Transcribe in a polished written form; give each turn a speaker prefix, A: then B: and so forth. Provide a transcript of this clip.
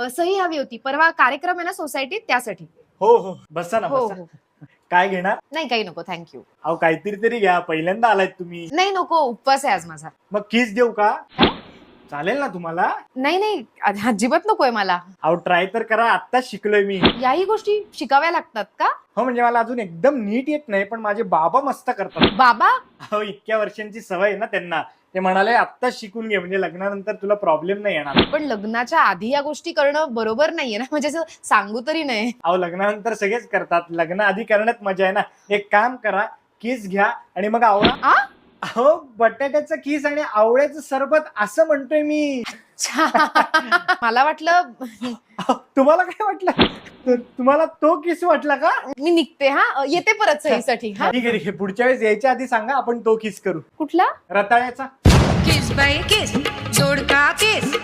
A: सही हवी होती. परवा कार्यक्रम आहे ना सोसायटीत, त्यासाठी.
B: हो हो, बसा ना
A: हो
B: बसा.
A: हो.
B: काय घेणार?
A: नाही, काही नको, थँक्यू.
B: अहो काहीतरी तरी घ्या, पहिल्यांदा आलायत तुम्ही.
A: नाही नको, उपवास आहे आज माझा.
B: मग किस देऊ का? चालेल ना तुम्हाला?
A: नाही नाही, अजिबात नकोय मला.
B: अहो ट्राय तर करा, आत्ताच शिकलोय मी.
A: याही गोष्टी शिकाव्या लागतात का?
B: हो म्हणजे मला अजून एकदम नीट येत नाही, पण माझे बाबा मस्त करतात.
A: बाबा?
B: अहो इतक्या वर्षांची सवय आहे ना त्यांना. ते म्हणाले आत्ताच शिकून घे, म्हणजे लग्नानंतर तुला प्रॉब्लेम नाही येणार.
A: पण लग्नाच्या आधी या गोष्टी करणं बरोबर नाहीये ना, म्हणजे असं सांगू तरी नाही.
B: अहो लग्नानंतर सगळेच करतात, लग्न आधी करण्यात मजा आहे ना. एक काम करा, किस घ्या आणि मग आवळा.
A: आ?
B: अहो बटाट्याचं किस आणि आवळ्याचं सरबत असं म्हणतोय मी.
A: मला वाटलं
B: अहो, तुम्हाला काय वाटलं? तुम्हाला तो किस वाटला का?
A: मी निघते. हा, येते परत सहीसाठी. हा,
B: ठीक आहे ठीक आहे, पुढच्या वेळेस यायच्या आधी सांगा, आपण तो किस करू.
A: कुठला?
B: रताळ्याचा.
C: किस बाई किस, जोड का किस.